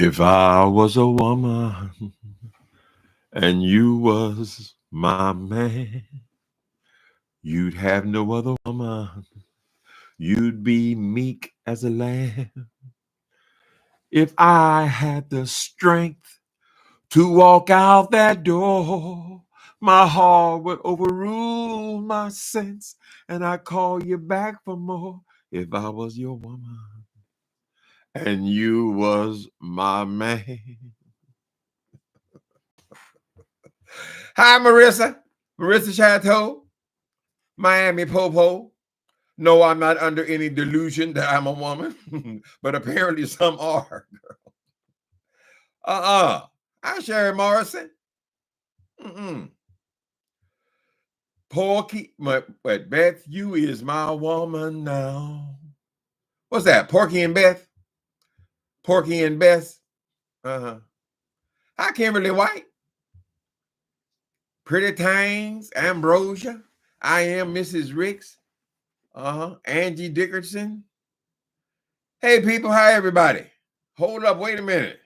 If I was a woman and you was my man, you'd have no other woman. You'd be meek as a lamb. If I had the strength to walk out that door, my heart would overrule my sense, and I call you back for more. If I was your woman and you was my man. Hi, Marissa. Marissa Chateau, Miami Popo. No, I'm not under any delusion that I'm a woman, but apparently some are. Hi, Sherry Morrison. Mm-mm. Porky, but Beth, you is my woman now. What's that? Porky and Beth? Porky and Beth? Uh-huh. Hi, Kimberly White. Pretty Things, Ambrosia. I am Mrs. Ricks. Angie Dickerson. Hey, people. Hi, everybody. Hold up. Wait a minute.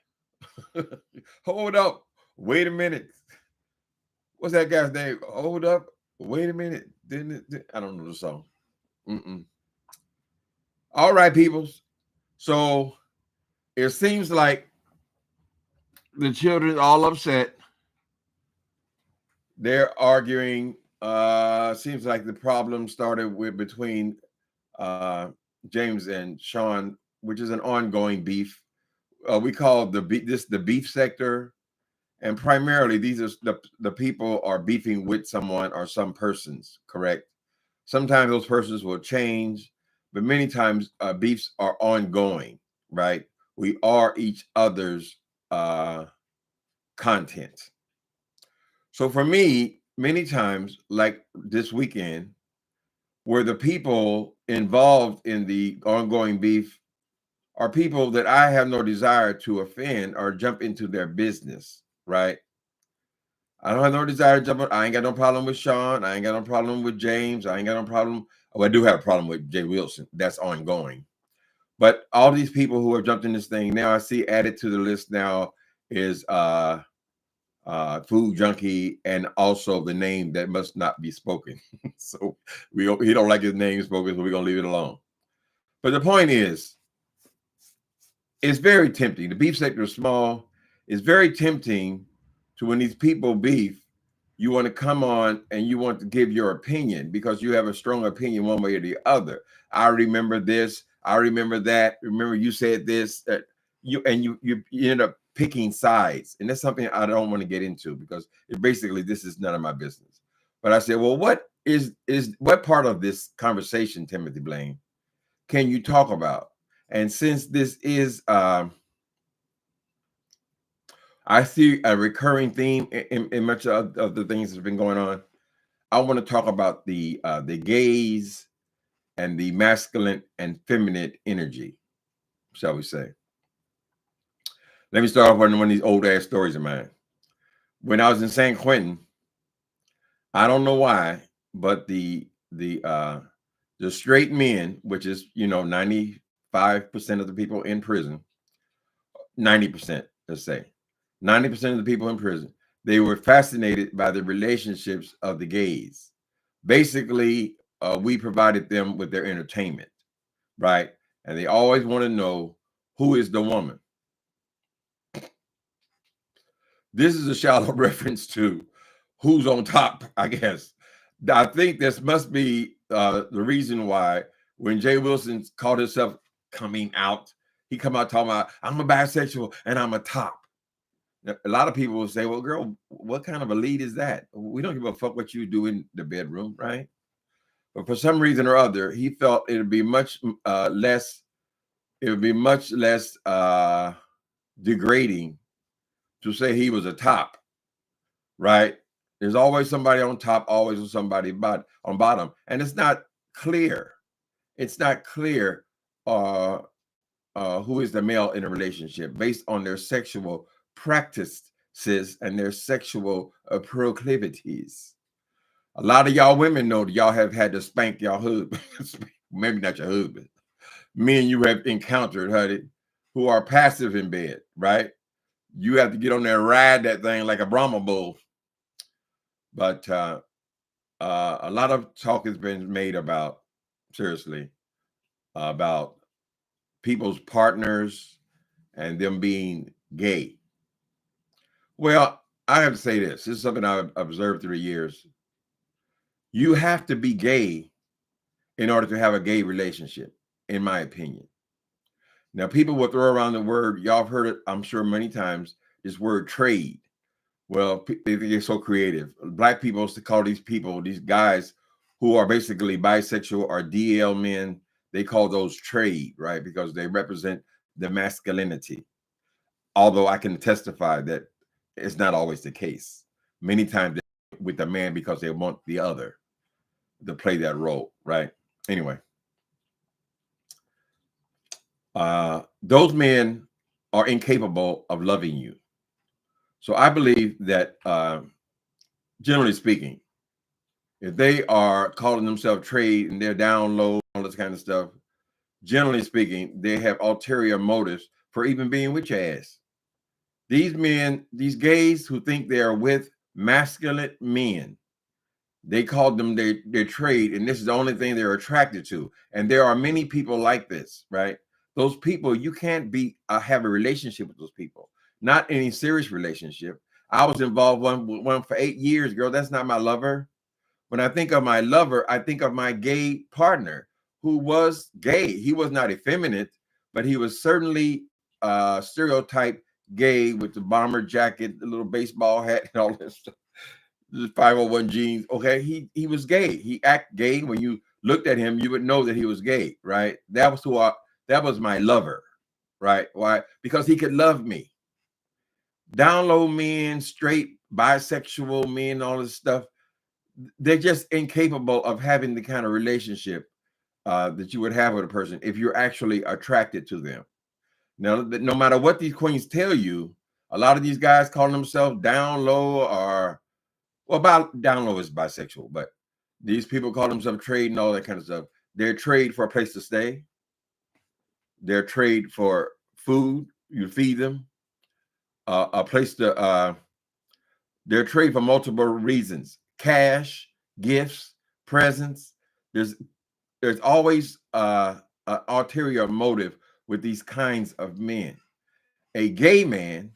Hold up. Wait a minute. What's that guy's name? Hold up. Wait a minute. I don't know the song. Mm-mm. All right, peoples. So it seems like the children are all upset. They're arguing. Seems like the problem started between James and Sean, which is an ongoing beef. We call the beef sector, and primarily these are the people are beefing with someone or some persons. Correct. Sometimes those persons will change, but many times beefs are ongoing. Right. We are each other's content. So for me, many times, like this weekend, where the people involved in the ongoing beef are people that I have no desire to offend or jump into their business, right? I don't have no desire to jump in. I ain't got no problem with Sean. I ain't got no problem with James. I ain't got no problem. Oh, I do have a problem with Jay Wilson. That's ongoing. But all these people who have jumped in this thing now, I see added to the list now is food junkie, and also the name that must not be spoken. So he don't like his name spoken, so we're gonna leave it alone. But the point is, it's very tempting. The beef sector is small. It's very tempting to, when these people beef, you want to come on and you want to give your opinion because you have a strong opinion one way or the other. I remember this. I remember that. Remember you said this. That you end up picking sides, and that's something I don't want to get into because basically this is none of my business. But I said, well, what part of this conversation, Timothy Blaine, can you talk about? And since this is, I see a recurring theme in much of the things that's been going on. I want to talk about the gaze and the masculine and feminine energy, shall we say. Let me start off with one of these old ass stories of mine. When I was in San Quentin, I don't know why, but the straight men, which is 95% of the people in prison, 90%, let's say, 90% of the people in prison, they were fascinated by the relationships of the gays. Basically, we provided them with their entertainment, right? And they always want to know who is the woman. This is a shallow reference to who's on top, I guess. I think this must be the reason why when Jay Wilson called himself coming out, he come out talking about, I'm a bisexual and I'm a top. A lot of people will say, well, girl, what kind of a lead is that? We don't give a fuck what you do in the bedroom, right? But for some reason or other, he felt it would be much less degrading to say he was a top, right? There's always somebody on top, always somebody on bottom. And it's not clear. It's not clear who is the male in a relationship based on their sexual practices and their sexual proclivities. A lot of y'all women know that y'all have had to spank y'all husband, maybe not your husband, men you have encountered, honey, who are passive in bed, right? You have to get on there and ride that thing like a Brahma bull. But a lot of talk has been made about, seriously, about people's partners and them being gay. Well, I have to say this. This is something I've observed through the years. You have to be gay in order to have a gay relationship, in my opinion. Now, people will throw around the word, y'all have heard it, I'm sure, many times, this word trade. Well, they think they're so creative. Black people used to call these people, these guys who are basically bisexual or DL men, they call those trade, right? Because they represent the masculinity. Although I can testify that it's not always the case. Many times they're with the man because they want the other to play that role, right? Anyway, those men are incapable of loving you. So I believe that, generally speaking, if they are calling themselves trade and they're down low, all this kind of stuff, generally speaking, they have ulterior motives for even being with your ass. These men, these gays who think they are with masculine men, they call them their trade, and this is the only thing they're attracted to. And there are many people like this, right? Those people, you can't have a relationship with those people, not any serious relationship. I was involved one for 8 years, girl. That's not my lover. When I think of my lover, I think of my gay partner who was gay. He was not effeminate, but he was certainly stereotype gay with the bomber jacket, the little baseball hat, and all this stuff. The 501 jeans. Okay, he was gay. He acted gay. When you looked at him, you would know that he was gay, right? That was my lover, right? Why? Because he could love me. Down low men, straight bisexual men, all this stuff, they're just incapable of having the kind of relationship that you would have with a person if you're actually attracted to them. Now, no matter what these queens tell you, a lot of these guys call themselves down low or, well, about down low is bisexual, but these people call themselves trade and all that kind of stuff. They're trade for a place to stay. They're trade for food. You feed them. A place to, they're trade for multiple reasons. Cash, gifts, presents. There's always an ulterior motive with these kinds of men. A gay man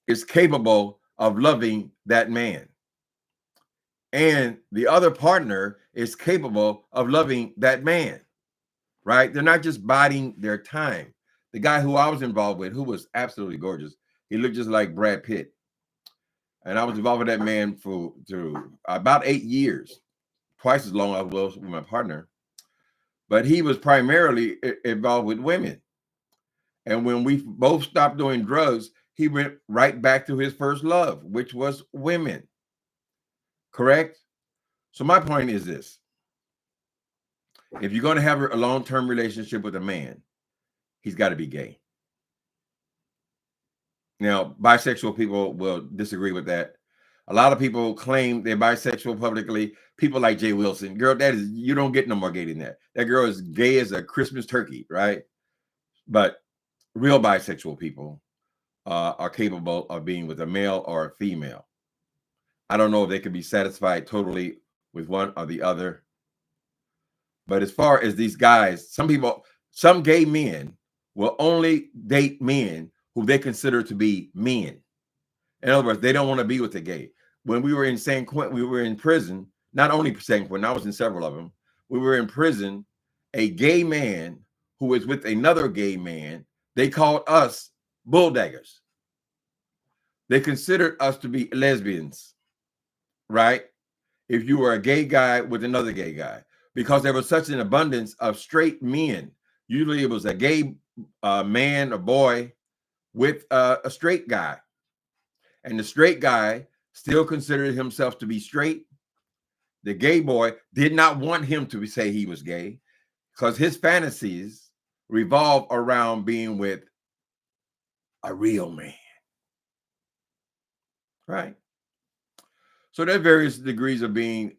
is capable of loving that man, and the other partner is capable of loving that man, right? They're not just biding their time. The guy who I was involved with, who was absolutely gorgeous, he looked just like Brad Pitt. And I was involved with that man for about 8 years, twice as long as I was with my partner. But he was primarily involved with women. And when we both stopped doing drugs, he went right back to his first love, which was women. Correct? So my point is this. If you're going to have a long-term relationship with a man, he's got to be gay. Now, bisexual people will disagree with that. A lot of people claim they're bisexual publicly. People like Jay Wilson, girl, you don't get no more gay than that. That girl is gay as a Christmas turkey, right? But real bisexual people are capable of being with a male or a female. I don't know if they could be satisfied totally with one or the other. But as far as these guys, some gay men will only date men who they consider to be men. In other words, they don't want to be with a gay. When we were in San Quentin, we were in prison, not only San Quentin, I was in several of them. We were in prison, a gay man who was with another gay man, they called us bulldaggers. They considered us to be lesbians, right? If you were a gay guy with another gay guy, because there was such an abundance of straight men. Usually it was a gay man, a boy with a straight guy. And the straight guy still considered himself to be straight. The gay boy did not want him to say he was gay because his fantasies revolve around being with a real man. Right? So there are various degrees of being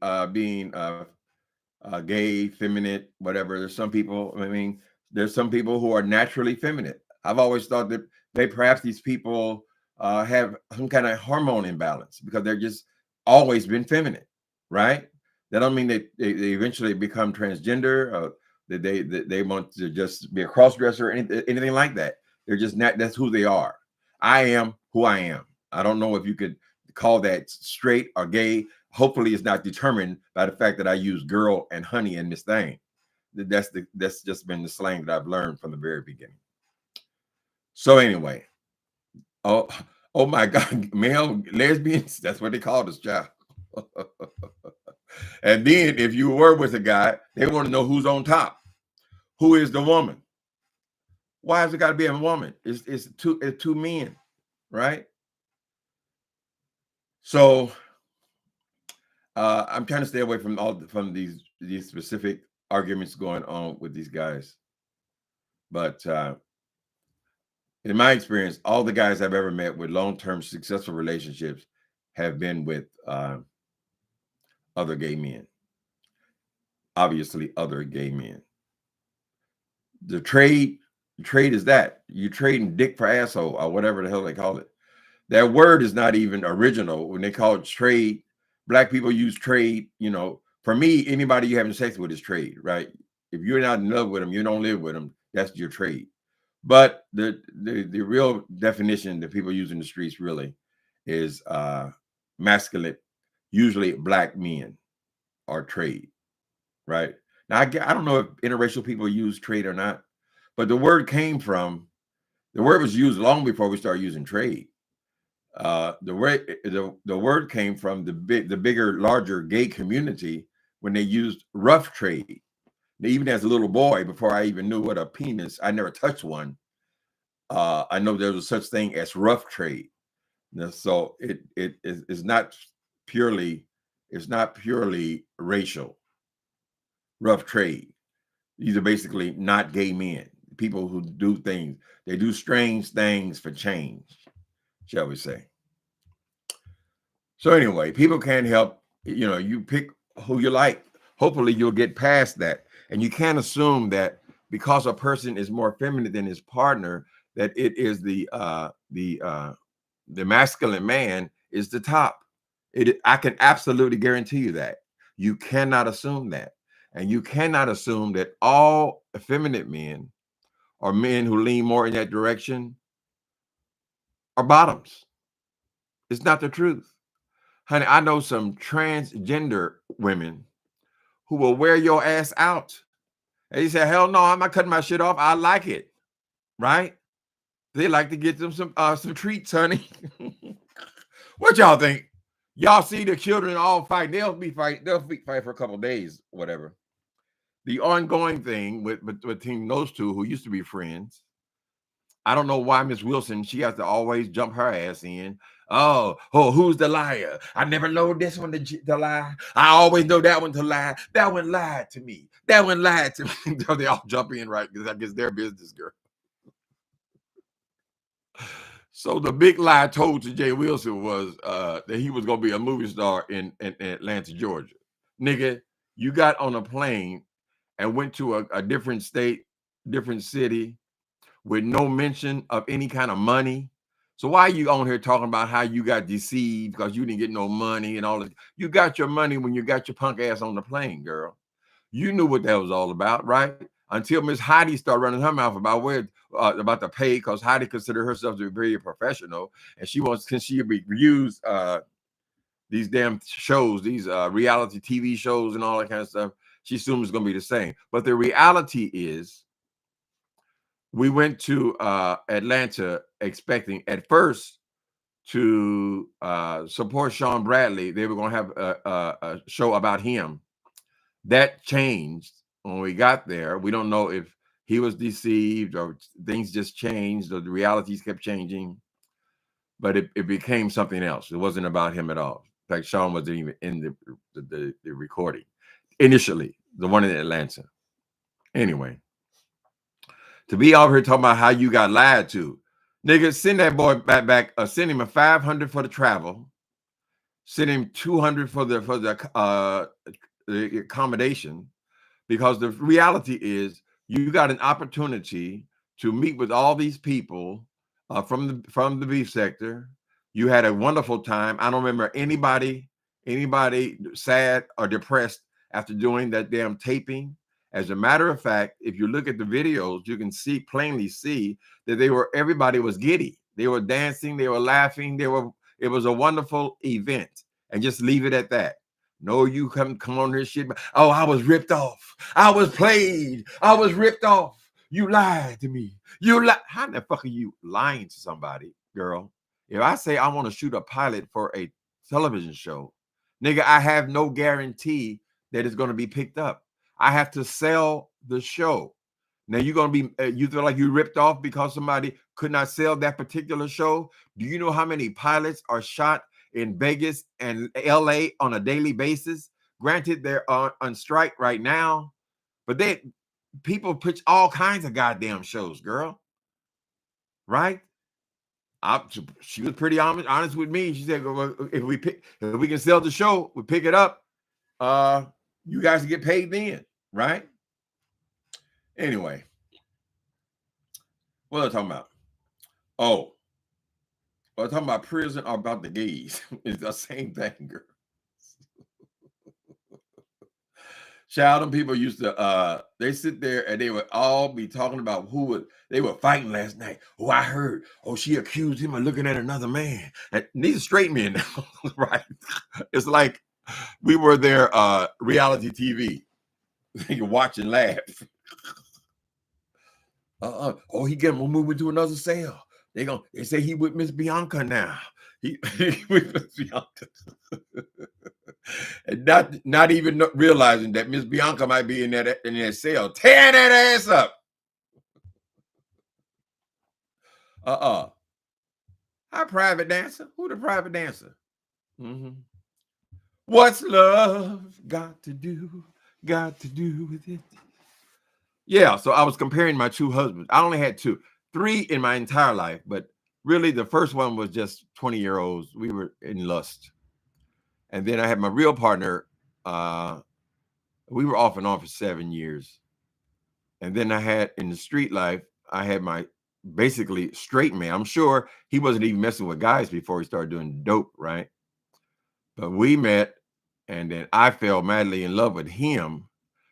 gay, feminine, whatever. There's some people, I mean, There's some people who are naturally feminine. I've always thought that perhaps these people have some kind of hormone imbalance because they're just always been feminine, right? That don't mean they eventually become transgender or that they want to just be a cross dresser or anything like that. They're just not. That's who they are. I am who I am. I don't know if you could call that straight or gay. Hopefully, it's not determined by the fact that I use girl and honey in this thing. That's just been the slang that I've learned from the very beginning. So anyway, oh oh my God, male lesbians, that's what they called us, child. And then if you were with a guy, they want to know who's on top. Who is the woman? Why has it got to be a woman? It's two men, right? So I'm trying to stay away from these specific arguments going on with these guys. But in my experience, all the guys I've ever met with long-term successful relationships have been with other gay men. Obviously, other gay men. The trade is that you trading dick for asshole or whatever the hell they call it. That word is not even original. When they call it trade, black people use trade. For me, anybody you having sex with is trade, right? If you're not in love with them, you don't live with them. That's your trade. But the real definition that people use in the streets really is masculine, usually black men are trade, right? Now, I don't know if interracial people use trade or not, but the word was used long before we started using trade. The word came from the bigger, larger gay community when they used rough trade. Even as a little boy, before I even knew what a penis, I never touched one. I know there was such thing as rough trade. So it is not purely racial. Rough trade. These are basically not gay men. People who do things. They do strange things for change, shall we say. So anyway, people can't help. You pick who you like. Hopefully you'll get past that. And you can't assume that because a person is more feminine than his partner, that it is the masculine man is the top. I can absolutely guarantee you that. You cannot assume that. And you cannot assume that all effeminate men or men who lean more in that direction are bottoms. It's not the truth. Honey, I know some transgender women who will wear your ass out. And you say, hell no, I'm not cutting my shit off. I like it. Right? They like to get them some treats, honey. What y'all think? Y'all see the children all fight. They'll fight for a couple of days, whatever. The ongoing thing between those two who used to be friends, I don't know why Miss Wilson, she has to always jump her ass in. Oh, who's the liar? I never know this one to lie. I always know that one to lie. That one lied to me. That one lied to me. They all jump in, right? Because I guess their business, girl. So the big lie told to Jay Wilson was that he was going to be a movie star in Atlanta, Georgia. Nigga, you got on a plane and went to a different state, different city with no mention of any kind of money. So why are you on here talking about how you got deceived because you didn't get no money and all that? You got your money when you got your punk ass on the plane, girl. You knew what that was all about, right? Until Miss Heidi started running her mouth about about the pay, because Heidi considered herself to be very professional, and can she reviews these damn shows, these reality TV shows and all that kind of stuff. She assumes it's going to be the same. But the reality is, we went to Atlanta expecting at first to support Sean Bradley. They were going to have a show about him. That changed when we got there. We don't know if he was deceived or things just changed or the realities kept changing. But it became something else. It wasn't about him at all. In fact, Sean wasn't even in the recording initially, the one in Atlanta. Anyway, to be out here talking about how you got lied to, nigga, send that boy back. Send him a $500 for the travel. Send him $200 for the accommodation, because the reality is you got an opportunity to meet with all these people from the beef sector. You had a wonderful time. I don't remember anybody sad or depressed after doing that damn taping. As a matter of fact, if you look at the videos, you can plainly see that everybody was giddy. They were dancing, they were laughing, it was a wonderful event. And just leave it at that. No, you come on this shit. Oh, I was ripped off. I was played. I was ripped off. You lied to me. How the fuck are you lying to somebody, girl? If I say I want to shoot a pilot for a television show, nigga, I have no guarantee that it's going to be picked up. I have to sell the show. Now you're going to be, you feel like you ripped off because somebody could not sell that particular show? Do you know how many pilots are shot in Vegas and LA on a daily basis? Granted, they're on strike right now, but people pitch all kinds of goddamn shows, girl. Right? She was pretty honest with me. She said, well, if we can sell the show, we pick it up. You guys get paid then, right? Anyway, what are we talking about? Oh, we're talking about prison or about the gays. It's the same thing, girl. Child, them people used to they sit there and they would all be talking about they were fighting last night. Oh, I heard. Oh, she accused him of looking at another man. And these are straight men now, right? It's like we were their reality TV. You can watch and laugh. Oh, he get moving to another cell. They say he with Miss Bianca now. He with Miss Bianca. And not even realizing that Miss Bianca might be in that cell, tearing that ass up. Hi, private dancer. Who the private dancer? Mm-hmm. What's love got to do with it? Yeah, so I was comparing my two husbands. I only had three in my entire life, but really the first one was just 20-year-olds. We were in lust. And then I had my real partner. We were off and on for 7 years. And then I had in the street life, I had my basically straight man. I'm sure he wasn't even messing with guys before he started doing dope, right? But we met, and then I fell madly in love with him,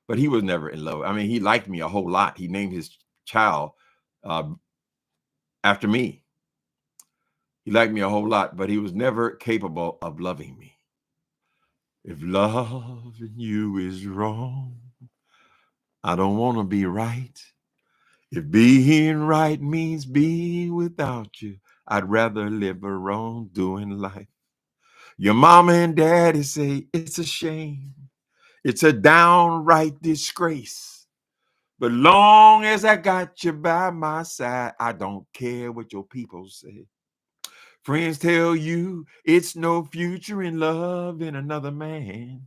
but he was never in love. I mean, he liked me a whole lot. He named his child after me. He liked me a whole lot, but he was never capable of loving me. If loving you is wrong, I don't want to be right. If being right means being without you, I'd rather live a wrong-doing life. Your mama and daddy say it's a shame. It's a downright disgrace. But long as I got you by my side, I don't care what your people say. Friends tell you it's no future in love in another man.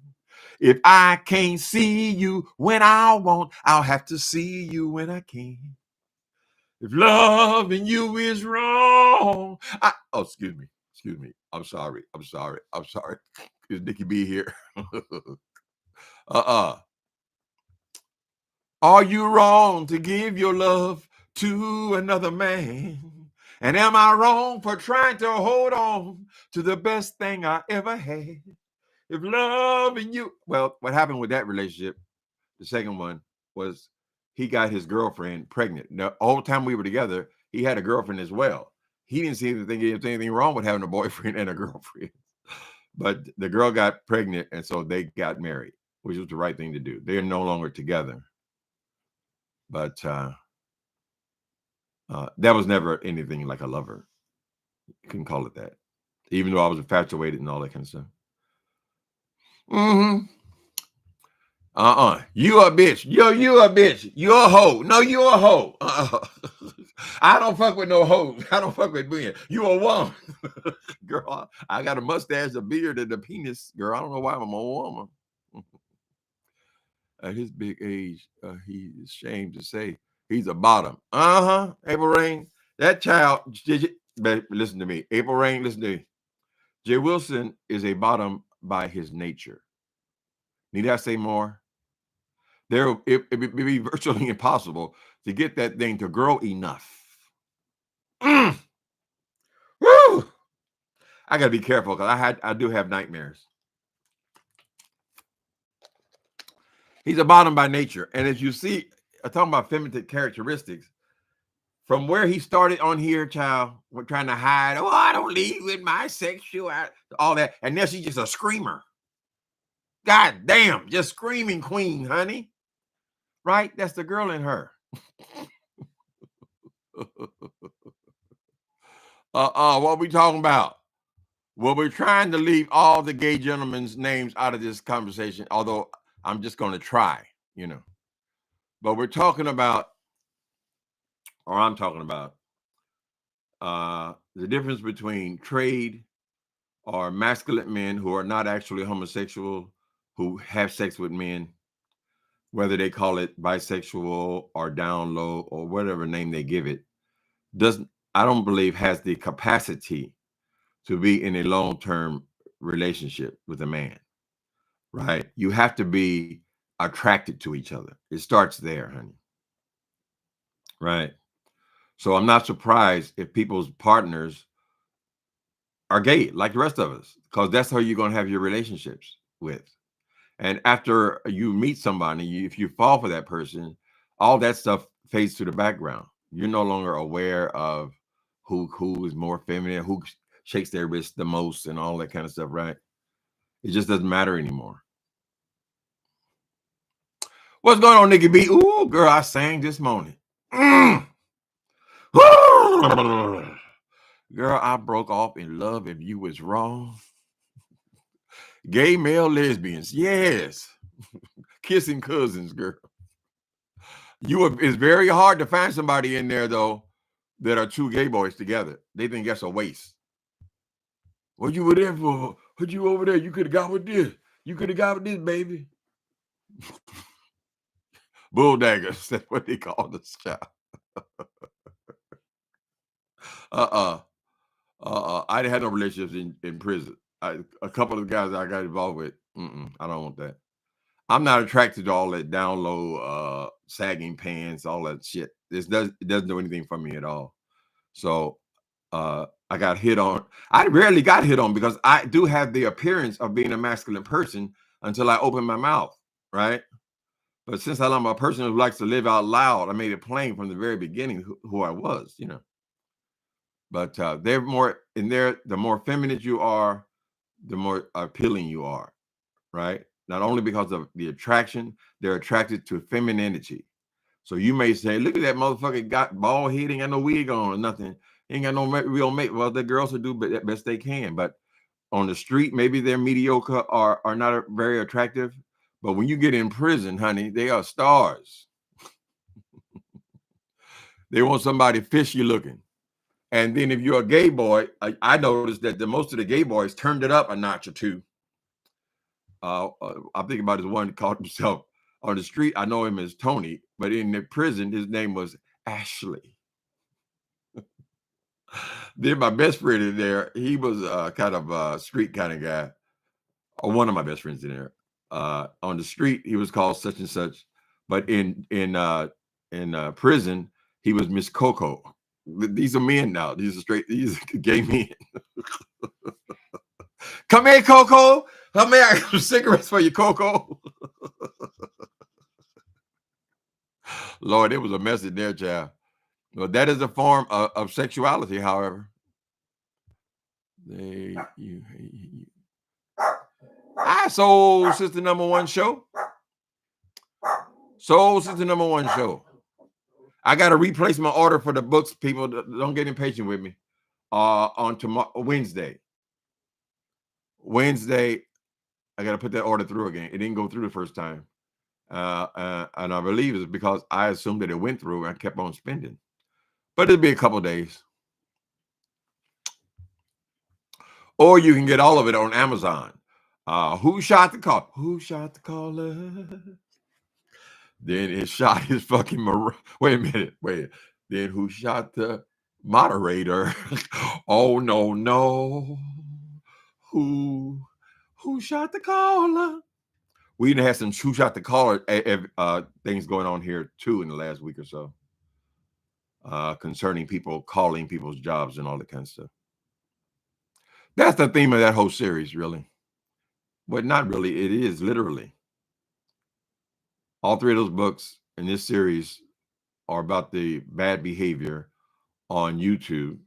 If I can't see you when I want, I'll have to see you when I can. If loving you is wrong, excuse me. I'm sorry. Is Nikki B here? Are you wrong to give your love to another man? And am I wrong for trying to hold on to the best thing I ever had? If loving you, well, what happened with that relationship, the second one, was he got his girlfriend pregnant. The whole time we were together, he had a girlfriend as well. He didn't see anything wrong with having a boyfriend and a girlfriend. But the girl got pregnant, and so they got married, which was the right thing to do. They're no longer together. But that was never anything like a lover. You couldn't call it that. Even though I was infatuated and all that kind of stuff. Mm-hmm. You a bitch. You a bitch. You a hoe. No, you a hoe. I don't fuck with no hoes. I don't fuck with men. You a woman. Girl, I got a mustache, a beard, and a penis. Girl, I don't know why I'm a woman. At his big age, he's ashamed to say he's a bottom. April Rain. That child, listen to me. April Rain, listen to me. Jay Wilson is a bottom by his nature. Need I say more? it'd be virtually impossible to get that thing to grow enough. Mm. Woo! I gotta be careful because I do have nightmares. He's a bottom by nature, and as you see, talking about feminine characteristics, from where he started on here, child, we're trying to hide. Oh, I don't leave with my sexuality, all that, and now she's just a screamer. God damn, just screaming queen, honey. Right? That's the girl in her. What we talking about? Well, we're trying to leave all the gay gentlemen's names out of this conversation, although I'm just going to try, But we're talking about, or I'm talking about, the difference between trade or masculine men who are not actually homosexual, who have sex with men, whether they call it bisexual or down low or whatever name they give it, I don't believe has the capacity to be in a long-term relationship with a man, right? You have to be attracted to each other. It starts there, honey. Right? So I'm not surprised if people's partners are gay, like the rest of us, because that's how you're going to have your relationships with. And after you meet somebody, if you fall for that person, all that stuff fades to the background. You're no longer aware of who is more feminine, who shakes their wrist the most, and all that kind of stuff, right? It just doesn't matter anymore. What's going on, Nikki B? Ooh, girl, I sang this morning. Mm. Girl, I broke off in love if you was wrong. Gay male lesbians, yes. Kissing cousins, girl. It's very hard to find somebody in there, though, that are two gay boys together. They think that's a waste. What you were there for? What you over there? You could have got with this. You could have got with this, baby. Bulldaggers. That's what they call this child. I had no relationships in prison. A couple of guys I got involved with, I don't want that. I'm not attracted to all that down low, sagging pants, all that shit. It doesn't do anything for me at all. So I got hit on. I rarely got hit on because I do have the appearance of being a masculine person until I open my mouth, right? But since I'm a person who likes to live out loud, I made it plain from the very beginning who I was, But they're more in there. The more feminine you are, the more appealing you are, right? Not only because of the attraction, they're attracted to femininity. So you may say, look at that motherfucker, got bald head, ain't got no wig on or nothing. Ain't got no real make. Well, the girls will do best they can. But on the street, maybe they're mediocre or are not very attractive. But when you get in prison, honey, they are stars. They want somebody fishy looking. And then if you're a gay boy, I noticed that most of the gay boys turned it up a notch or two. I'm thinking about this one that called himself on the street. I know him as Tony, but in the prison, his name was Ashley. Then my best friend in there, he was kind of a street kind of guy, or one of my best friends in there. On the street, he was called such and such, but in prison, he was Miss Coco. These are men now. These are gay men. Come here, Coco. Come here. I got some cigarettes for you, Coco. Lord, it was a mess in there, child. Well, that is a form of sexuality, however. Hi, Soul Sister Number One Show. Soul Sister Number One Show. I got to replace my order for the books. People, don't get impatient with me. On tomorrow, Wednesday, I got to put that order through again. It didn't go through the first time. And I believe it's because I assumed that it went through and I kept on spending. But it'll be a couple of days. Or you can get all of it on Amazon. Who shot the call? Who shot the caller? Then it shot his fucking wait a minute. Then who shot the moderator? Oh no. Who shot the caller? We even had some shoot out the caller things going on here too in the last week or so, concerning people calling people's jobs and all that kind of stuff. That's the theme of that whole series, really. But not really. It is literally. All three of those books in this series are about the bad behavior on YouTube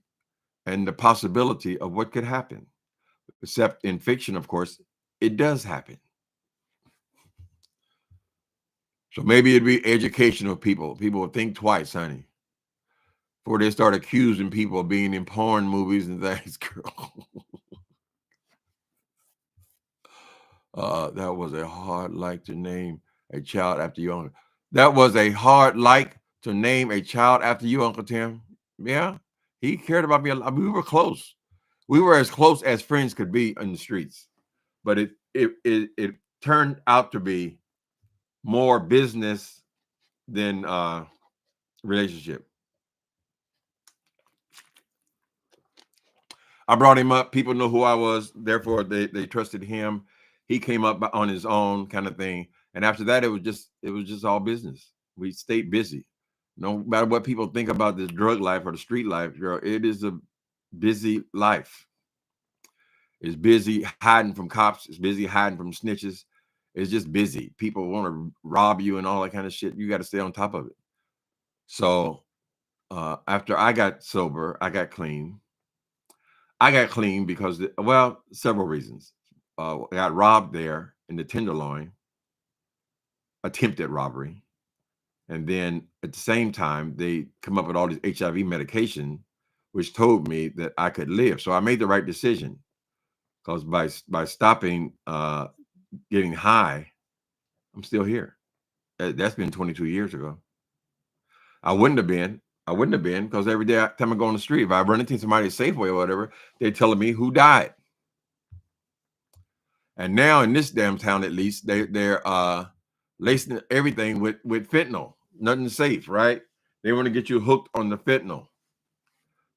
and the possibility of what could happen. Except in fiction, of course, it does happen. So maybe it'd be educational people. People would think twice, honey, before they start accusing people of being in porn movies and things, girl. That was a hard like to name a child after you, Uncle. That was a hard like to name a child after you, Uncle Tim. Yeah, he cared about me a lot. We were close. We were as close as friends could be in the streets. But it turned out to be more business than relationship. I brought him up. People know who I was. Therefore, they trusted him. He came up on his own, kind of thing. And after that, it was just all business. We stayed busy. No matter what people think about this drug life or the street life, girl, it is a busy life. It's busy hiding from cops. It's busy hiding from snitches. It's just busy. People want to rob you and all that kind of shit. You got to stay on top of it. So after I got sober, I got clean. I got clean because, well, several reasons. I got robbed there in the Tenderloin, attempted robbery. And then at the same time, they come up with all this HIV medication, which told me that I could live. So I made the right decision because by stopping getting high, I'm still here. That's been 22 years ago. I wouldn't have been because every time I go on the street, if I run into somebody at Safeway or whatever, they're telling me who died. And now in this damn town, at least, they're lacing everything with fentanyl. Nothing safe, right? They want to get you hooked on the fentanyl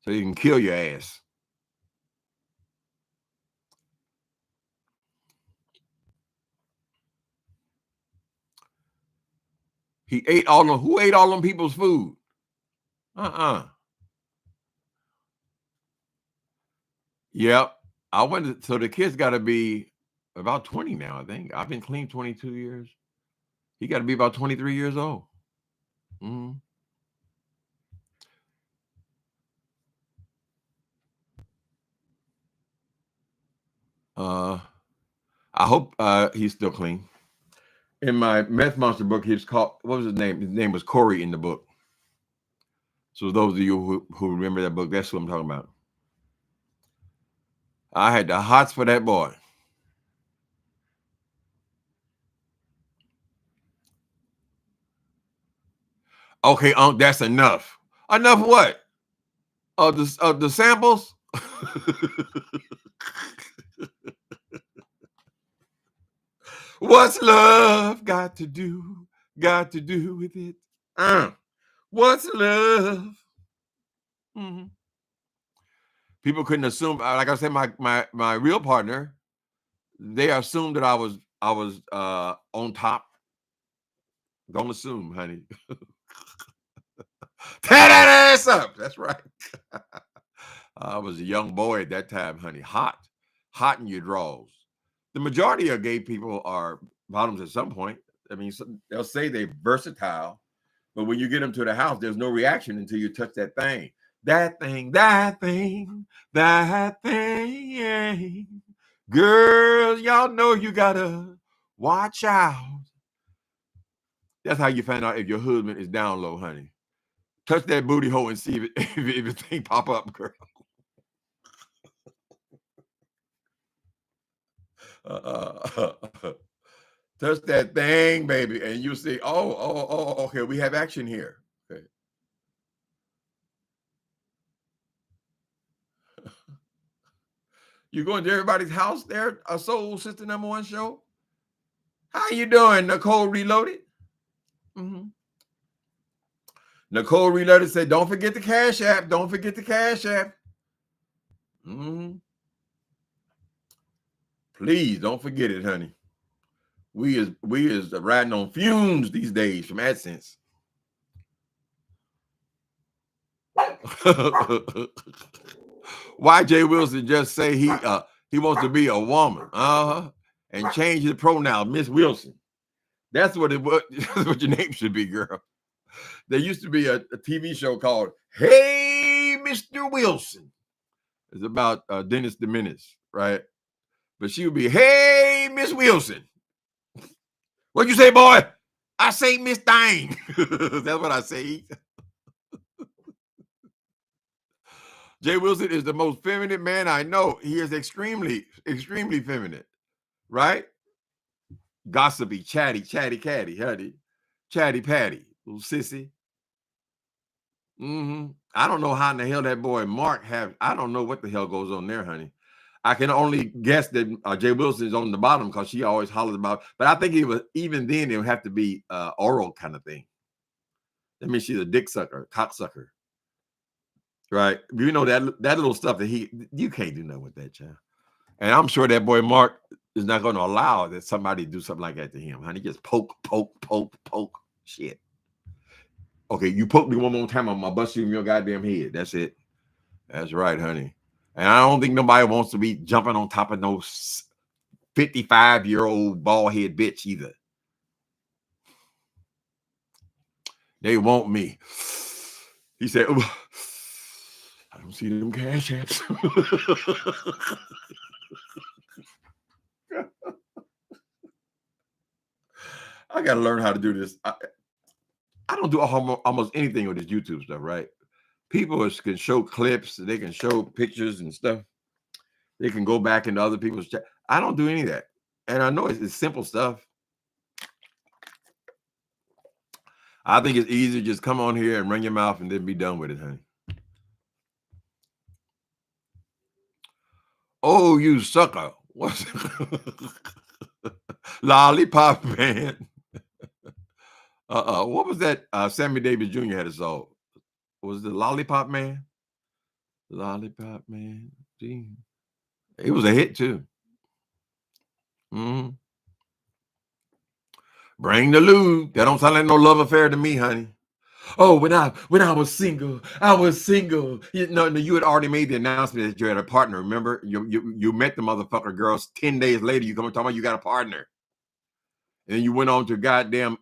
so you can kill your ass. Who ate all them people's food? Yep. So the kid's got to be about 20 now, I think. I've been clean 22 years. He got to be about 23 years old. Mm-hmm. I hope he's still clean. In my Meth Monster book, he was called, what was his name? His name was Corey in the book. So those of you who remember that book, that's what I'm talking about. I had the hots for that boy. Okay, that's enough. Enough what? Of the samples? What's love got to do with it? What's love? Mm-hmm. People couldn't assume, like I said, my real partner, they assumed that I was on top. Don't assume, honey. Tear that ass up. That's right. I was a young boy at that time, honey. Hot in your drawers. The majority of gay people are bottoms at some point. I mean, they'll say they're versatile, but when you get them to the house, there's no reaction until you touch that thing. That thing. Girls, y'all know you gotta watch out. That's how you find out if your husband is down low, honey. Touch that booty hole and see if the thing pop up, girl. Touch that thing, baby, and you see, okay, we have action here. Okay. You going to everybody's house there, a Soul Sister #1 show? How you doing, Nicole Reloaded? Mm-hmm. Nicole Reloaded said, don't forget the Cash App. Don't forget the Cash App. Mm-hmm. Please don't forget it, honey. We is riding on fumes these days from AdSense. Why Jay Wilson just say he wants to be a woman, and change his pronoun, Miss Wilson. That's what it was. That's what your name should be, girl. There used to be a TV show called Hey Mr. Wilson. It's about Dennis the Menace, right? But she would be, Hey Miss Wilson. What'd you say, boy? I say Miss Thing. That's what I say. Jay Wilson is the most feminine man I know. He is extremely, extremely feminine, right? Gossipy, chatty, catty, honey. Chatty Patty, little sissy. I don't know how in the hell that boy Mark have. I don't know what the hell goes on there, honey. I can only guess that Jay Wilson is on the bottom because she always hollers about. But I think even then it would have to be oral kind of thing. That means she's a dick sucker, cock sucker, right? You know that little stuff that you can't do nothing with that, child. And I'm sure that boy Mark is not going to allow that somebody do something like that to him, honey. Just poke. Shit. Okay, you poke me one more time, I'm gonna bust you in your goddamn head. That's it. That's right, honey. And I don't think nobody wants to be jumping on top of no 55-year-old bald head bitch either. They want me. He said, I don't see them cash apps. I got to learn how to do this. I don't do almost anything with this YouTube stuff, right? People can show clips, they can show pictures and stuff. They can go back into other people's chat. I don't do any of that. And I know it's simple stuff. I think it's easy to just come on here and run your mouth and then be done with it, honey. Oh, you sucker. What's Lollipop Man? What was that Sammy Davis Jr. had a song? Was it Lollipop Man? Lollipop Man. Gee. It was a hit too. Bring the lube. That don't sound like no love affair to me, honey. Oh, when I was single, I was single. You had already made the announcement that you had a partner. Remember, you met the motherfucker girls 10 days later. You come and talk about you got a partner, and you went on to goddamn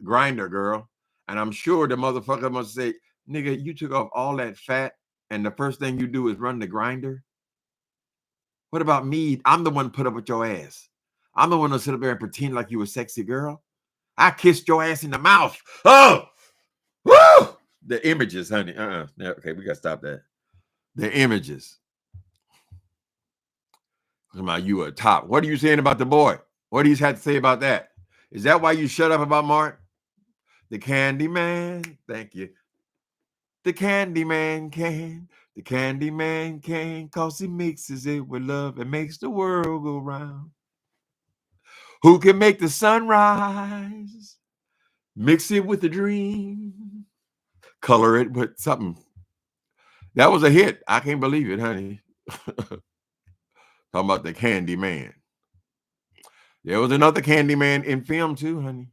Grinder, girl. And I'm sure the motherfucker must say, nigga, you took off all that fat, and the first thing you do is run the Grinder. What about me? I'm the one put up with your ass. I'm the one to sit up there and pretend like you a sexy girl. I kissed your ass in the mouth. Oh, woo! The images, honey. Okay, we gotta stop that. The images. About you a top. What are you saying about the boy? What do you have to say about that? Is that why you shut up about Mark? The Candy Man. Thank you. The Candy Man can. The Candy Man can, cause he mixes it with love and makes the world go round. Who can make the sun rise? Mix it with a dream. Color it with something. That was a hit. I can't believe it, honey. Talking about the Candy Man. There was another Candy Man in film too, honey.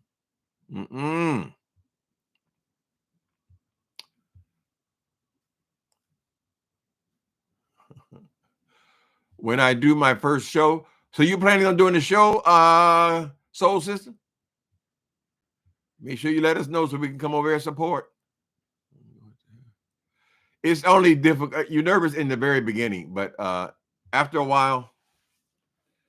When I do my first show. So you planning on doing the show, Soul Sister? Make sure you let us know so we can come over here and support. It's only difficult. You're nervous in the very beginning, but after a while,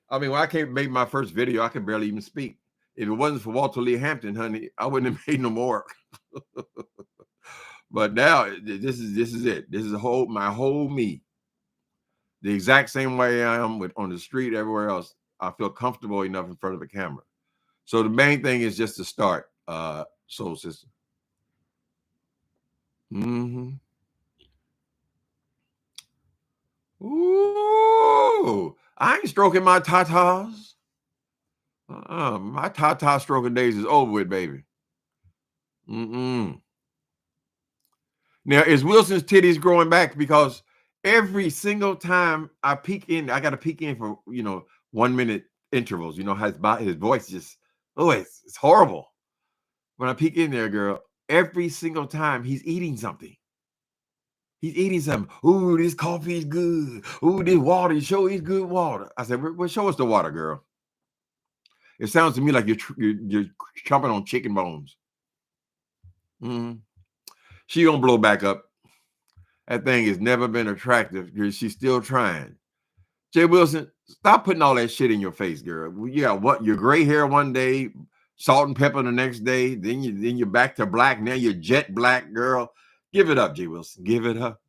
I mean, when I came make my first video, I could barely even speak. If it wasn't for Walter Lee Hampton, honey, I wouldn't have made no more. But now this is it. This is my whole me. The exact same way I am on the street, everywhere else. I feel comfortable enough in front of the camera. So the main thing is just to start, Soul Sister. Ooh, I ain't stroking my tatas. My tata stroking days is over with, baby. Now, is Wilson's titties growing back? Because every single time I peek in, I got to peek in for 1 minute intervals. You know how his voice just, oh, it's horrible. When I peek in there, girl, every single time he's eating something. He's eating something. Ooh, this coffee is good. Ooh, this water, show is good water. I said, well, show us the water, girl. It sounds to me like you're chomping on chicken bones. She gonna blow back up. That thing has never been attractive. She's still trying. Jay Wilson, stop putting all that shit in your face, girl. You got what? Your gray hair one day, salt and pepper the next day. Then you're back to black. Now you're jet black, girl. Give it up, Jay Wilson. Give it up.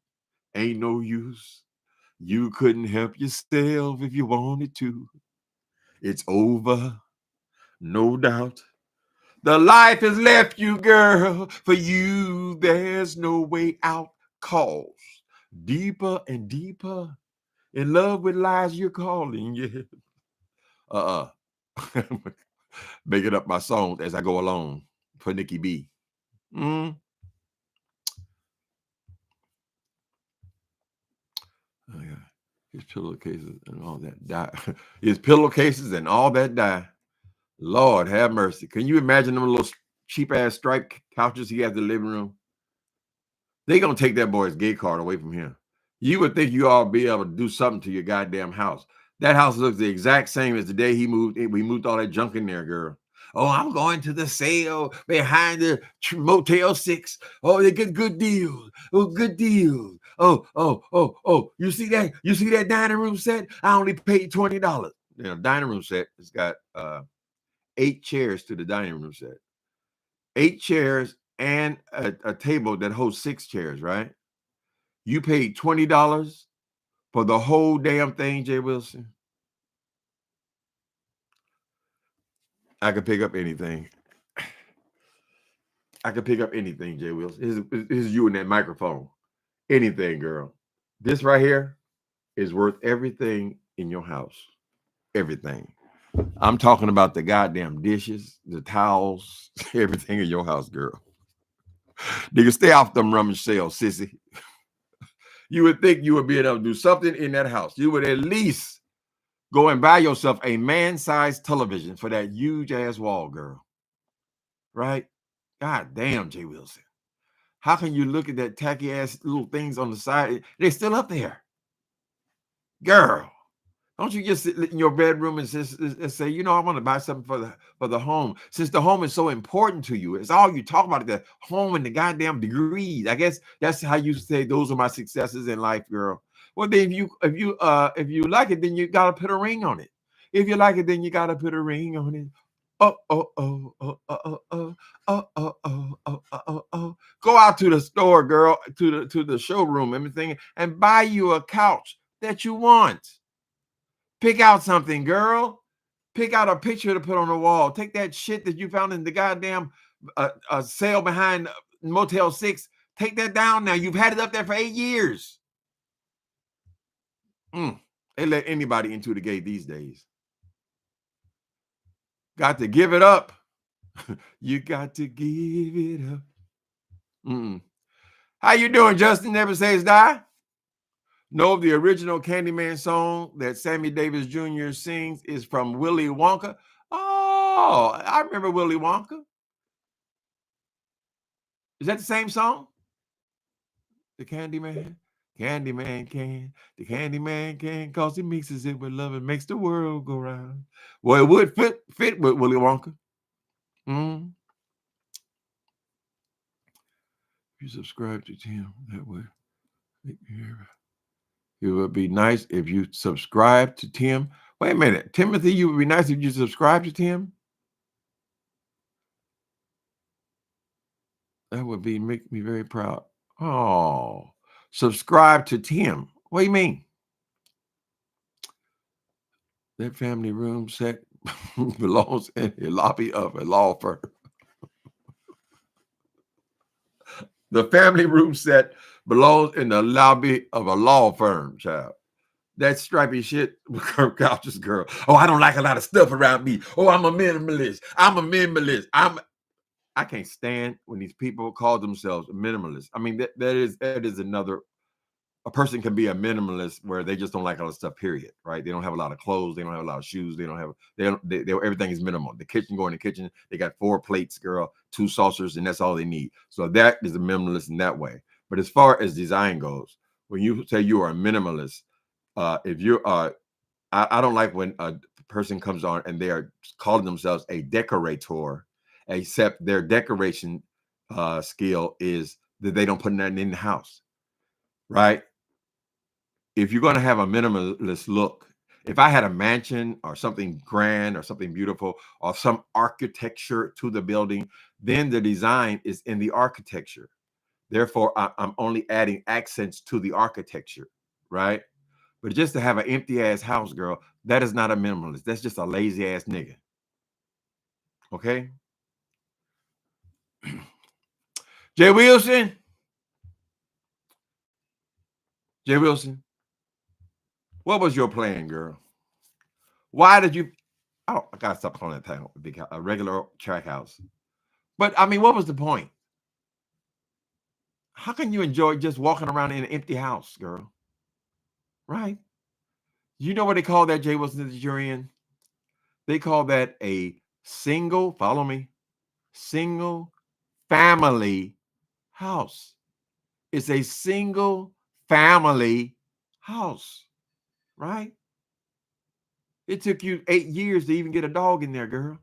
Ain't no use. You couldn't help yourself if you wanted to. It's over, no doubt. The life has left you, girl. For you, there's no way out. Calls deeper and deeper. In love with lies you're calling, yeah. Making up my songs as I go along for Nikki B. Oh, yeah. His pillowcases and all that die. His pillowcases and all that die. Lord have mercy. Can you imagine them little cheap ass striped couches he has in the living room? They gonna take that boy's gay card away from him. You would think you all be able to do something to your goddamn house. That house looks the exact same as the day he moved. We moved all that junk in there, girl. Oh, I'm going to the sale behind the Motel 6. Oh, they get good deals. Oh, good deals. Oh. You see that? You see that dining room set? I only paid $20. You know, dining room set. It's got 8 chairs to the dining room set. 8 chairs and a table that holds 6 chairs, right? You paid $20 for the whole damn thing, Jay Wilson. I could pick up anything. I could pick up anything, Jay Wilson. Here's you in that microphone. Anything, girl. This right here is worth everything in your house. Everything. I'm talking about the goddamn dishes, the towels, everything in your house, girl. Nigga, stay off them rummage sales, sissy. You would think you would be able to do something in that house. You would at least go and buy yourself a man-sized television for that huge-ass wall, girl. Right? God damn, Jay Wilson. How can you look at that tacky-ass little things on the side? They're still up there. Girl, don't you just sit in your bedroom and say, you know, I want to buy something for the home. Since the home is so important to you, it's all you talk about, the home and the goddamn degrees. I guess that's how you say those are my successes in life, girl. Well, then if you like it, then you gotta put a ring on it. If you like it, then you gotta put a ring on it. Oh. Go out to the store, girl, to the showroom, everything, and buy you a couch that you want. Pick out something, girl. Pick out a picture to put on the wall. Take that shit that you found in the goddamn sale behind Motel 6. Take that down now. You've had it up there for 8 years. They let anybody into the gate these days. Got to give it up. You got to give it up. How you doing, Justin? Never Says Die? No, the original Candyman song that Sammy Davis Jr. sings is from Willy Wonka. Oh, I remember Willy Wonka. Is that the same song? The Candyman? Candyman can. The Candyman can, because he mixes it with love and makes the world go round. Well, it would fit with Willy Wonka. If you subscribe to Tim, that way. It would be nice if you subscribe to Tim. Wait a minute. Timothy, it would be nice if you subscribe to Tim. That would make me very proud. Oh, subscribe to Tim. What do you mean? That family room set belongs in the lobby of a law firm. The family room set belongs in the lobby of a law firm, child. That stripy shit with couches, girl. Oh, I don't like a lot of stuff around me. Oh, I'm a minimalist. I can't stand when these people call themselves minimalists. I mean, that is another a person can be a minimalist where they just don't like all the stuff, period, right? They don't have a lot of clothes, they don't have a lot of shoes, everything is minimal. The kitchen, go in the kitchen, they got 4 plates, girl, 2 saucers, and that's all they need. So that is a minimalist in that way. But as far as design goes, when you say you are a minimalist, if you're I don't like when a person comes on and they are calling themselves a decorator, except their decoration skill is that they don't put nothing in the house, right? If you're going to have a minimalist look, if I had a mansion or something grand or something beautiful or some architecture to the building, then the design is in the architecture. Therefore, I'm only adding accents to the architecture, right? But just to have an empty ass house, girl, that is not a minimalist. That's just a lazy ass nigga. Okay? Jay Wilson. Jay Wilson. What was your plan, girl? Why did you? Oh, I gotta stop calling that thing a regular track house. But I mean, what was the point? How can you enjoy just walking around in an empty house, girl? Right? You know what they call that, Jay Wilson, that you're in? They call that a single, follow me, single family house. It's a single family house, right? It took you 8 years to even get a dog in there, girl.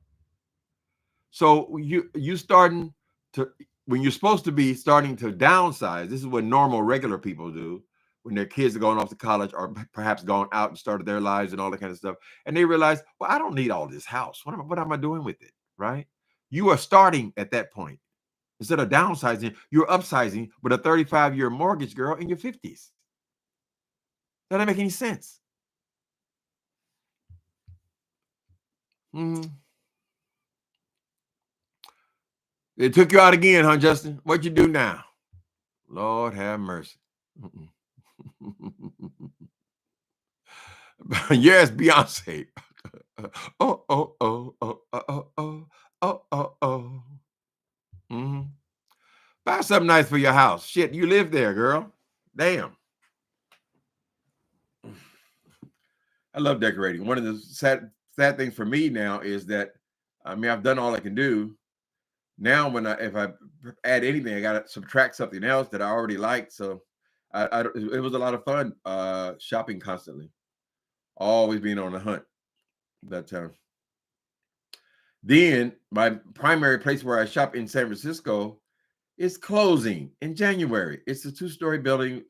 So you starting to, when you're supposed to be starting to downsize. This is what normal regular people do when their kids are going off to college or perhaps gone out and started their lives and all that kind of stuff, and they realize, well, I don't need all this house. What am I doing with it, right? You are starting at that point. Instead of downsizing, you're upsizing with a 35-year mortgage, girl, in your 50s. That doesn't make any sense. Mm. They took you out again, huh, Justin? What you do now? Lord have mercy. Yes, Beyonce. Oh, oh, oh, oh, oh, oh, oh, oh, oh, oh. Mm-hmm. Buy something nice for your house. Shit, you live there, girl. Damn. I love decorating. One of the sad things for me now is that, I mean, I've done all I can do. Now, if I add anything, I got to subtract something else that I already liked. So it was a lot of fun shopping constantly, always being on the hunt. But then my primary place where I shop in San Francisco is closing in January. It's a 2-story building,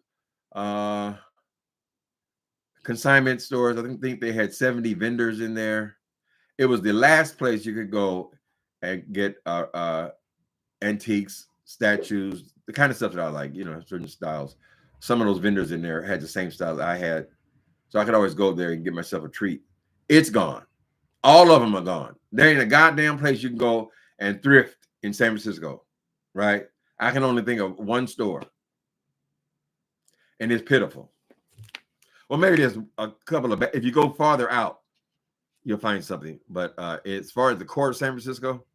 consignment stores. I think they had 70 vendors in there. It was the last place you could go and get antiques, statues, the kind of stuff that I like, certain styles. Some of those vendors in there had the same style that I had. So I could always go there and get myself a treat. It's gone. All of them are gone. There ain't a goddamn place you can go and thrift in San Francisco, right? I can only think of one store. And it's pitiful. Well, maybe there's a couple of, if you go farther out, you'll find something. But as far as the core of San Francisco,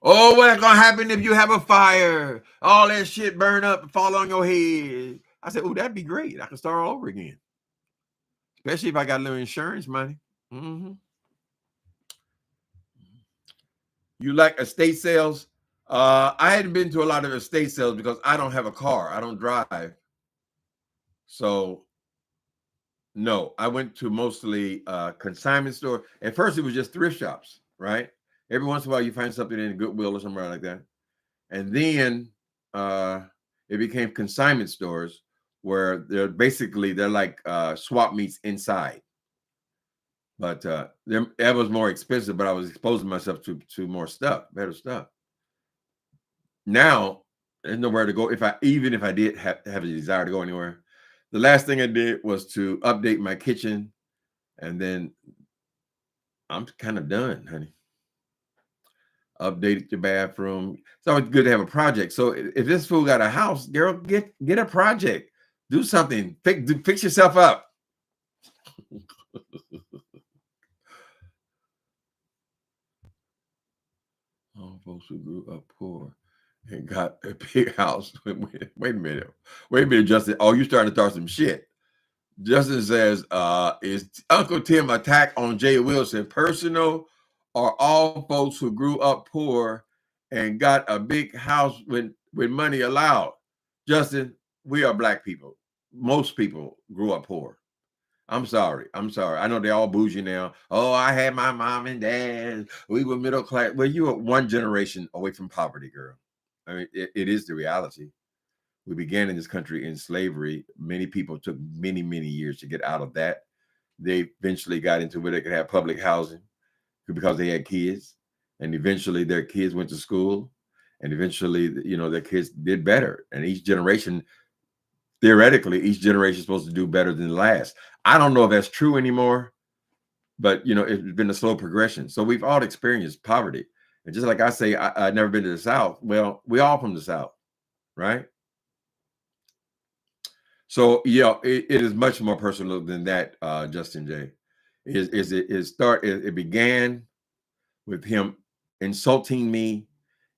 oh, what's gonna happen if you have a fire? All that shit burn up and fall on your head. I said, oh, that'd be great. I can start all over again. Especially if I got a little insurance money. Mm-hmm. You like estate sales? I hadn't been to a lot of estate sales because I don't have a car. I don't drive. So no, I went to mostly consignment store. At first, it was just thrift shops, right? Every once in a while, you find something in Goodwill or somewhere like that. And then it became consignment stores where they're like swap meets inside. But that was more expensive, but I was exposing myself to more stuff, better stuff. Now, there's nowhere to go. Even if I did have a desire to go anywhere, the last thing I did was to update my kitchen, and then I'm kind of done, honey. Updated your bathroom. It's always good to have a project. So if this fool got a house, girl, get a project. Do something. Fix yourself up. All folks who grew up poor and got a big house. Wait a minute, Justin. Oh, you starting to start some shit. Justin says, is Uncle Tim attack on Jay Wilson personal, or all folks who grew up poor and got a big house when money allowed? Justin, we are black people. Most people grew up poor. I'm sorry. I know they're all bougie now. Oh, I had my mom and dad. We were middle class. Well, you were one generation away from poverty, girl. I mean, it is the reality. We began in this country in slavery. Many people took many, many years to get out of that. They eventually got into where they could have public housing because they had kids. And eventually their kids went to school. And eventually, their kids did better. And each generation, theoretically, each generation is supposed to do better than the last. I don't know if that's true anymore, but, it's been a slow progression. So we've all experienced poverty. And just like I say, I've never been to the South. Well, we all from the South, right? So yeah, it is much more personal than that, Justin J. It began with him insulting me,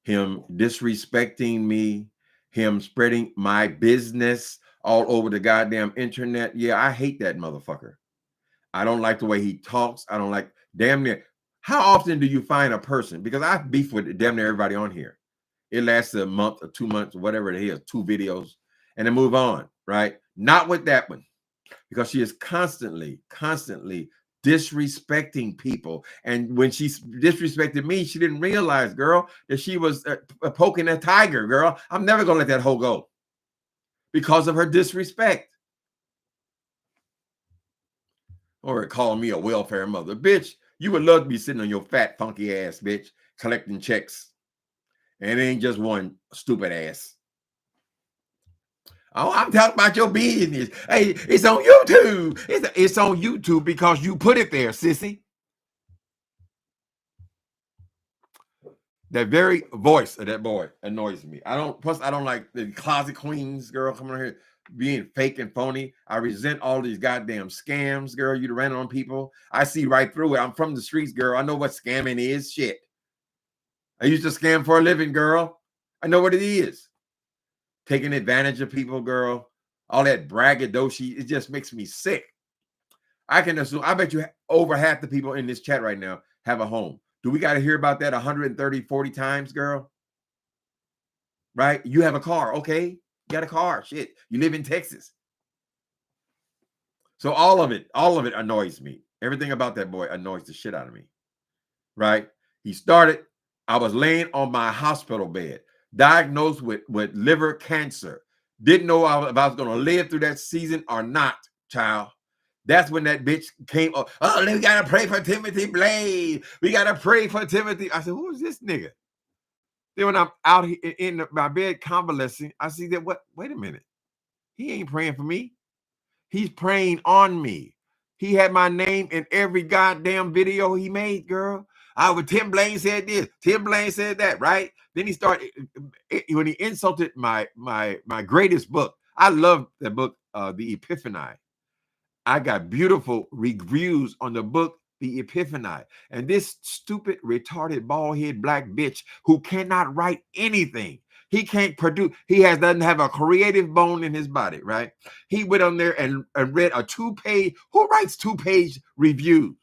him disrespecting me, him spreading my business all over the goddamn internet. Yeah, I hate that motherfucker. I don't like the way he talks. I don't like damn near. How often do you find a person? Because I beef with damn near everybody on here. It lasts a month or 2 months, or whatever it is, 2 videos, and then move on, right? Not with that one, because she is constantly disrespecting people. And when she disrespected me, she didn't realize, girl, that she was poking a tiger, girl. I'm never going to let that hoe go because of her disrespect. Or calling me a welfare mother. Bitch, you would love to be sitting on your fat, funky ass, bitch, collecting checks. And it ain't just one stupid ass. Oh, I'm talking about your business. Hey, it's on YouTube. It's on YouTube because you put it there, sissy. That very voice of that boy annoys me. I don't like the closet queens, girl, coming here being fake and phony. I resent all these goddamn scams, girl. You ran on people. I see right through it. I'm from the streets, girl. I know what scamming is. Shit. I used to scam for a living, girl. I know what it is. Taking advantage of people, girl. All that braggadocio, it just makes me sick. I can assume, I bet you over half the people in this chat right now have a home. Do we got to hear about that 130, 40 times, girl? Right? You have a car, okay? You got a car, shit. You live in Texas. So all of it annoys me. Everything about that boy annoys the shit out of me, right? He started, I was laying on my hospital bed, diagnosed with liver cancer. Didn't know if I was going to live through that season or not, child. That's when that bitch came up. Oh, we got to pray for Timothy Blade. We got to pray for Timothy. I said, who is this nigga? Then when I'm out in my bed convalescing, I see that, wait a minute. He ain't praying for me. He's praying on me. He had my name in every goddamn video he made, girl. Tim Blaine said this, Tim Blaine said that, right? Then he started, when he insulted my greatest book. I love the book, The Epiphany. I got beautiful reviews on the book, The Epiphany. And this stupid, retarded, bald-headed black bitch who cannot write anything. He can't produce. He doesn't have a creative bone in his body, right? He went on there and read a 2-page. Who writes 2-page reviews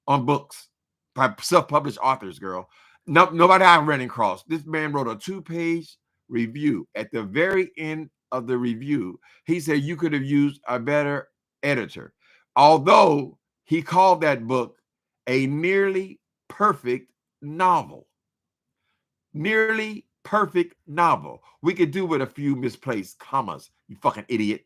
on books by self-published authors, girl? No, nobody I've run across. This man wrote a 2-page review. At the very end of the review, he said you could have used a better editor. Although he called that book a nearly perfect novel. Nearly perfect novel. We could do with a few misplaced commas, you fucking idiot.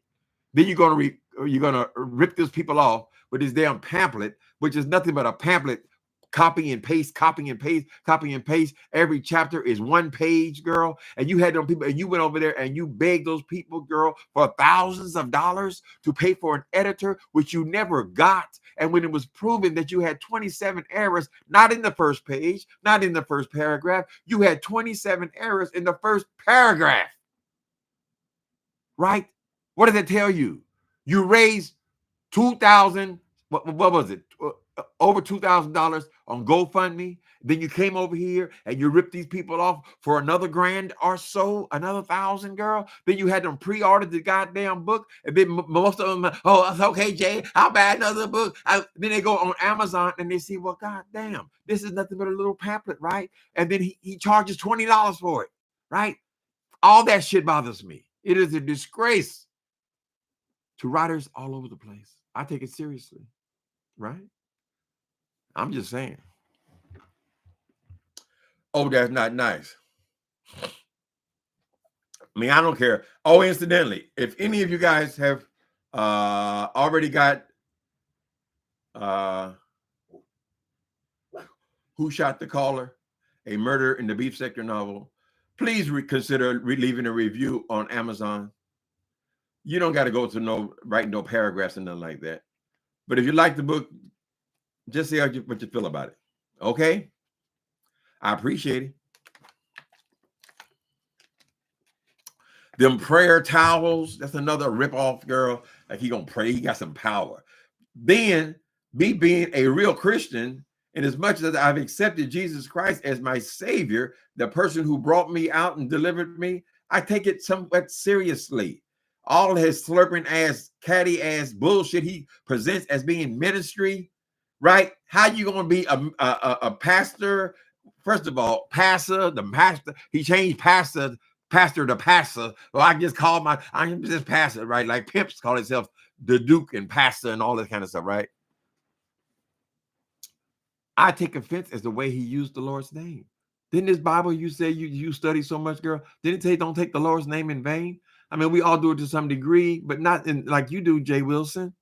Then you're gonna rip those people off with this damn pamphlet, which is nothing but a pamphlet. Copy and paste, copy and paste, copy and paste. Every chapter is 1 page, girl. And you had them people, and you went over there and you begged those people, girl, for thousands of dollars to pay for an editor, which you never got. And when it was proven that you had 27 errors, not in the first page, not in the first paragraph, you had 27 errors in the first paragraph. Right? What does it tell you? You raised $2,000, what was it? Over $2,000 on GoFundMe, Then you came over here and you ripped these people off for another grand or so, another 1,000, girl. Then you had them pre-order the goddamn book, and then most of them, oh, okay, Jay, I'll buy another book. Then they go on Amazon and they see, well, goddamn, this is nothing but a little pamphlet, right? And then he charges $20 for it, right? All that shit bothers me. It is a disgrace to writers all over the place. I take it seriously, right? I'm just saying. Oh, that's not nice. I mean, I don't care. Oh, incidentally, if any of you guys have already got Who Shot the Caller, a Murder in the Beef Sector novel, please consider leaving a review on Amazon. You don't got to go to write no paragraphs and nothing like that. But if you like the book, just say what you feel about it. Okay? I appreciate it. Them prayer towels, that's another ripoff, girl. Like he gonna pray, he got some power. Then me being a real Christian, and as much as I've accepted Jesus Christ as my Savior, the person who brought me out and delivered me, I take it somewhat seriously. All his slurping ass, catty ass bullshit he presents as being ministry, right? How you gonna be a pastor? First of all, the pastor, he changed pastor to pastor. Well, I just call I'm just pastor, right? Like pimps call themselves the Duke and pastor and all this kind of stuff, right? I take offense as the way he used the Lord's name. Didn't this Bible you say you study so much, girl? Didn't it say don't take the Lord's name in vain? I mean, we all do it to some degree, but not in like you do, Jay Wilson.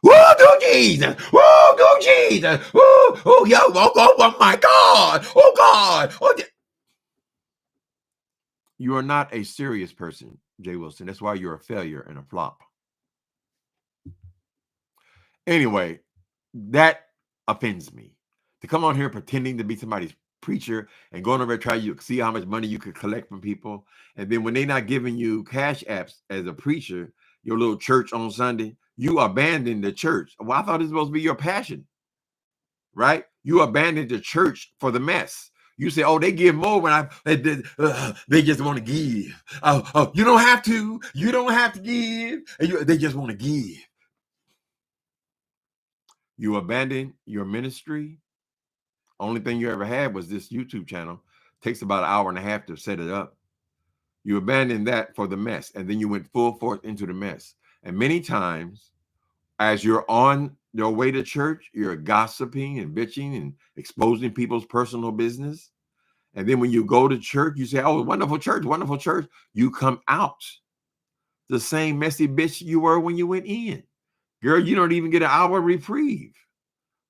Whoa, go Jesus! Whoa, go Jesus! Whoa, oh, yo, oh my God! Oh God! Oh, you are not a serious person, Jay Wilson. That's why you're a failure and a flop. Anyway, that offends me. To come on here pretending to be somebody's preacher and going over and try to see how much money you could collect from people. And then when they're not giving you cash apps as a preacher, your little church on Sunday, you abandon the church. Well, I thought it was supposed to be your passion, right? You abandoned the church for the mess. You say, oh, they give more when they just want to give. Oh, you don't have to. You don't have to give. They just want to give. You abandoned your ministry. Only thing you ever had was this YouTube channel. Takes about an hour and a half to set it up. You abandoned that for the mess, and then you went full force into the mess. And many times, as you're on your way to church, you're gossiping and bitching and exposing people's personal business. And then when you go to church, you say, oh, wonderful church, wonderful church. You come out the same messy bitch you were when you went in. Girl, you don't even get an hour reprieve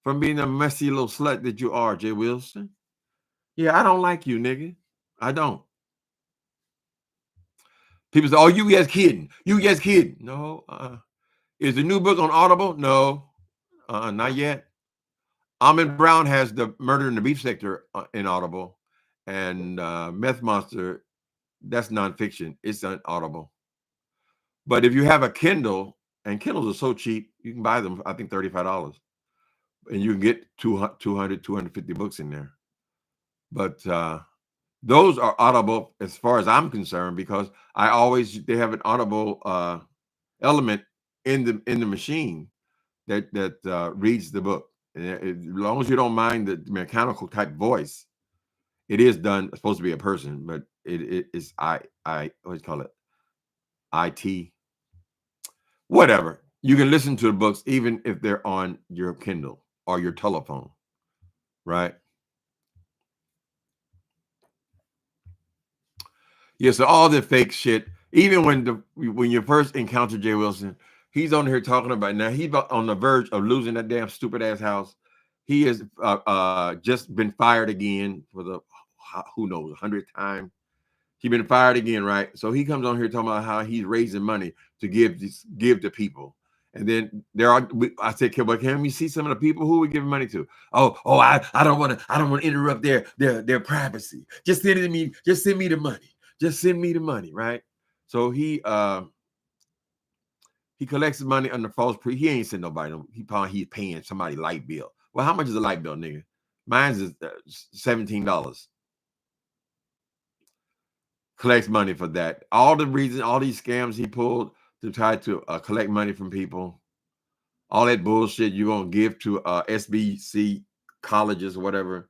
from being a messy little slut that you are, Jay Wilson. Yeah, I don't like you, nigga. I don't. People say, oh, you just kidding. You just kidding. No. Is the new book on Audible? No. Not yet. Almond Brown has the Murder in the Beef Sector in Audible. And Meth Monster, that's nonfiction. It's on Audible. But if you have a Kindle, and Kindles are so cheap, you can buy them, I think, $35. And you can get 200, 250 books in there. But those are Audible as far as I'm concerned, because they have an Audible element in the machine that reads the book. And as long as you don't mind the mechanical type voice, it is done. It's supposed to be a person, but it is what do you call it? IT. Whatever. You can listen to the books even if they're on your Kindle or your telephone, right? Yeah, so all the fake shit, even when you first encounter Jay Wilson, he's on here talking about, now he's on the verge of losing that damn stupid ass house. He has just been fired again for the, who knows, 100th time. He's been fired again, right? So he comes on here talking about how he's raising money to give to people. And then I said, but can we see some of the people who we giving money to? I don't want to interrupt their privacy. Just send me the money. Just send me the money, right? So he collects money under false he ain't sending nobody. He's paying somebody light bill. Well, how much is a light bill, nigga? Mine's is $17. Collects money for that. All the reason, all these scams he pulled to try to collect money from people, all that bullshit you're going to give to SBC colleges or whatever,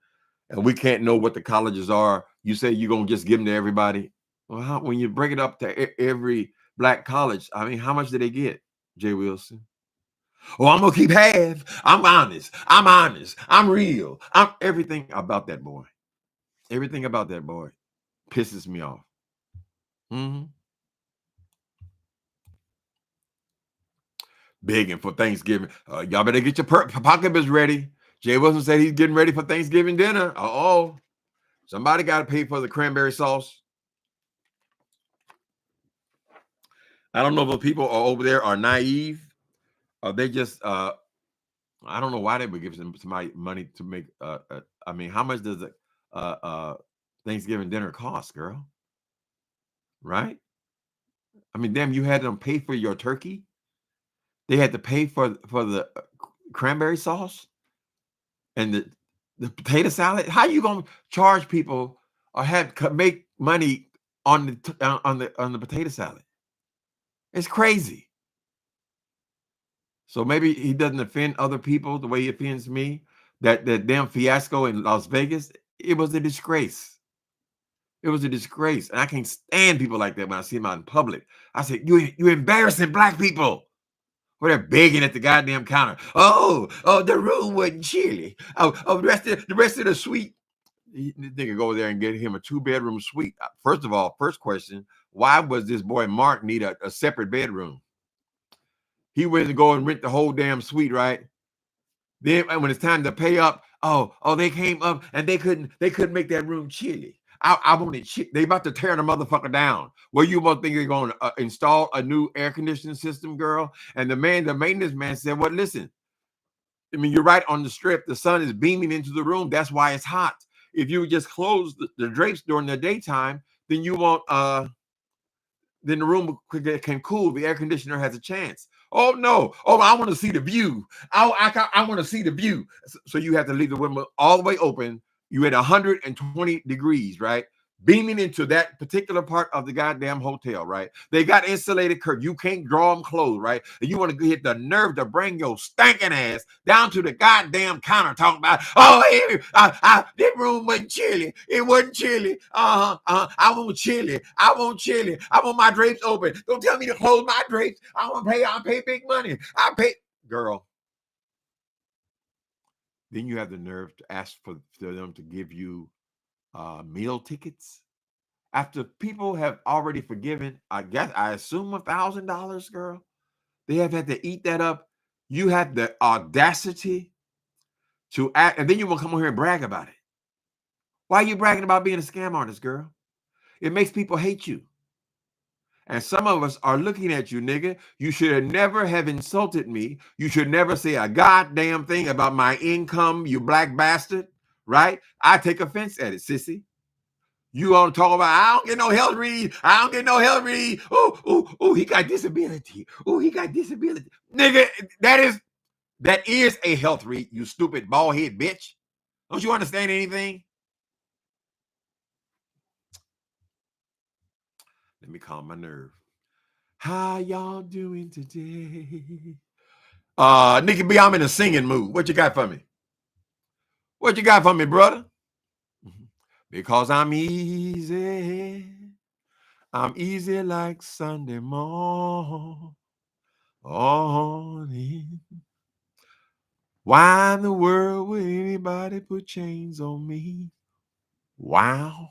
and we can't know what the colleges are. You say you're going to just give them to everybody. Well, when you break it up to every black college, I mean, how much did they get, Jay Wilson? Oh, I'm going to keep half. I'm honest. I'm real. I'm everything about that boy. Everything about that boy pisses me off. Begging for Thanksgiving. Y'all better get your pocketbooks ready. Jay Wilson said he's getting ready for Thanksgiving dinner. Somebody got to pay for the cranberry sauce. I don't know if the people over there are naive or they just, I don't know why they would give somebody money to make, I mean, how much does a Thanksgiving dinner cost, girl? Right? I mean, damn, you had them pay for your turkey. They had to pay for the cranberry sauce and the potato salad. How you gonna charge people or make money on the potato salad? It's crazy. So maybe he doesn't offend other people the way he offends me. That damn fiasco in Las Vegas, it was a disgrace. It was a disgrace, and I can't stand people like that when I see them out in public. I said, "You embarrassing black people." Where they're begging at the goddamn counter. Oh, the room wasn't chilly. The rest of the suite. This nigga go there and get him a 2-bedroom suite. First of all, first question: why was this boy Mark need a separate bedroom? He went to go and rent the whole damn suite, right? Then when it's time to pay up, they came up and they couldn't make that room chilly. I wanted shit. They about to tear the motherfucker down. Well, you must think they're going to install a new air conditioning system, girl. And the maintenance man said, well, listen, I mean, you're right on the strip. The sun is beaming into the room. That's why it's hot. If you just close the drapes during the daytime, then you won't, then the room can cool. The air conditioner has a chance. Oh, no. Oh, I want to see the view. I want to see the view. So you have to leave the window all the way open. You at 120 degrees, right? Beaming into that particular part of the goddamn hotel, right? They got insulated curtains. You can't draw them closed, right? And you want to get the nerve to bring your stinking ass down to the goddamn counter talking about, this room wasn't chilly. It wasn't chilly. I want chilly. I want my drapes open. Don't tell me to close my drapes. I pay big money. Girl. Then you have the nerve to ask for them to give you meal tickets after people have already forgiven, I assume $1,000, girl. They have had to eat that up. You have the audacity to act, and then you will come on here and brag about it. Why are you bragging about being a scam artist, girl? It makes people hate you. And some of us are looking at you, nigga. You should never have insulted me. You should never say a goddamn thing about my income, you black bastard, right? I take offense at it, sissy. You want to talk about, I don't get no health read. I don't get no health read. Oh, he got disability. Oh, he got disability. Nigga, that is a health read, you stupid bald head bitch. Don't you understand anything? Let me calm my nerve. How y'all doing today? Nikki B, I'm in a singing mood. What you got for me? What you got for me, brother? Because I'm easy. I'm easy like Sunday morning. Why in the world would anybody put chains on me? Wow.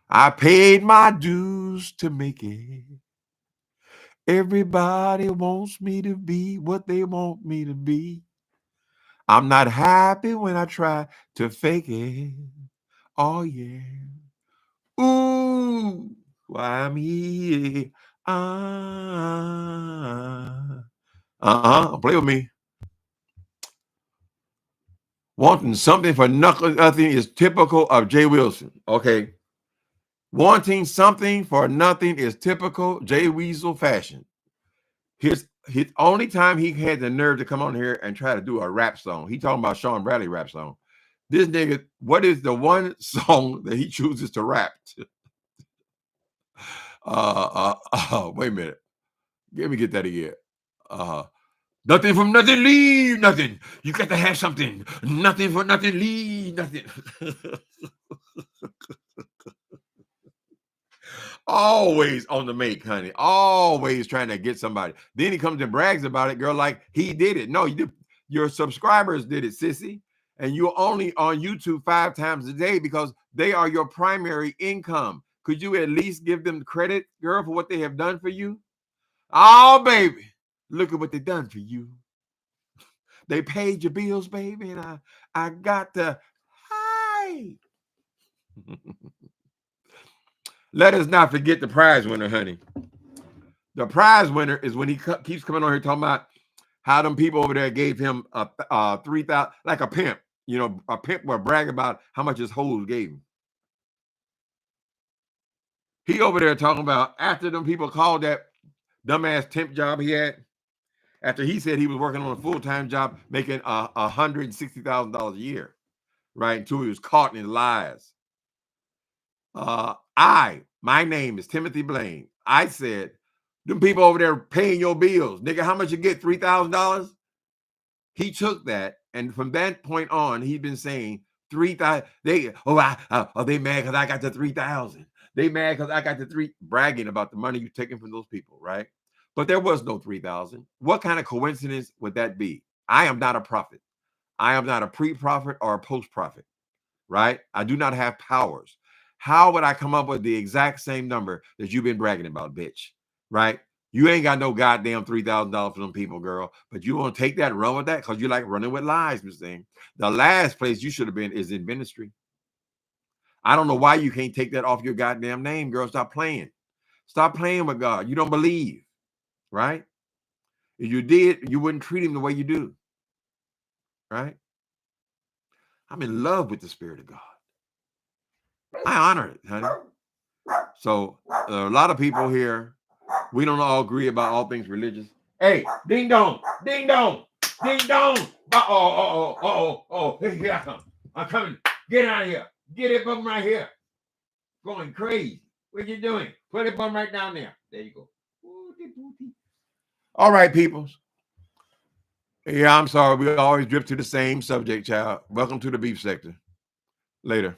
I paid my dues to make it. Everybody wants me to be what they want me to be. I'm not happy when I try to fake it. Oh, yeah. Ooh, why I'm here. Play with me. Wanting something for nothing is typical of Jay Wilson. Okay. Wanting something for nothing is typical Jay Weasel fashion. His only time he had the nerve to come on here and try to do a rap song. He talking about Sean Bradley rap song. This nigga, what is the one song that he chooses to rap to? Wait a minute. Let me get that again. Nothing from nothing, leave nothing. You got to have something. Nothing for nothing, leave nothing. Always on the make, honey. Always trying to get somebody. Then he comes and brags about it, girl, like he did it. No, you did. Your subscribers did it, sissy. And you're only on YouTube 5 times a day because they are your primary income. Could you at least give them credit, girl, for what they have done for you? Oh, baby, look at what they done for you. They paid your bills, baby, and I got the hi. Let us not forget the prize winner, honey. The prize winner is when he keeps coming on here talking about how them people over there gave him a 3,000, like a pimp. You know, a pimp will brag about how much his hoes gave him. He over there talking about after them people called that dumbass temp job he had, after he said he was working on a full-time job making $160,000 a year, right? Until he was caught in his lies. My name is Timothy Blaine. I said, them people over there paying your bills, nigga, how much you get? $3,000? He took that, and from that point on, he's been saying 3,000. They mad because I got the 3,000. They mad because I got the bragging about the money you taking from those people, right? But there was no 3,000. What kind of coincidence would that be? I am not a prophet. I am not a pre-prophet or a post-prophet, right? I do not have powers. How would I come up with the exact same number that you've been bragging about, bitch? Right? You ain't got no goddamn $3,000 for them people, girl. But you want to take that, run with that, because you like running with lies, Miss Thing. The last place you should have been is in ministry. I don't know why you can't take that off your goddamn name, girl. Stop playing. Stop playing with God. You don't believe, right? If you did, you wouldn't treat him the way you do, right? I'm in love with the Spirit of God. I honor it, honey. So a lot of people here, we don't all agree about all things religious. Hey, ding dong, ding dong, ding dong. Here I come. I'm coming. Get out of here. Get it bum right here. Going crazy. What you doing? Put it bum right down there. There you go. All right, peoples. Yeah, I'm sorry. We always drift to the same subject, child. Welcome to the beef sector. Later.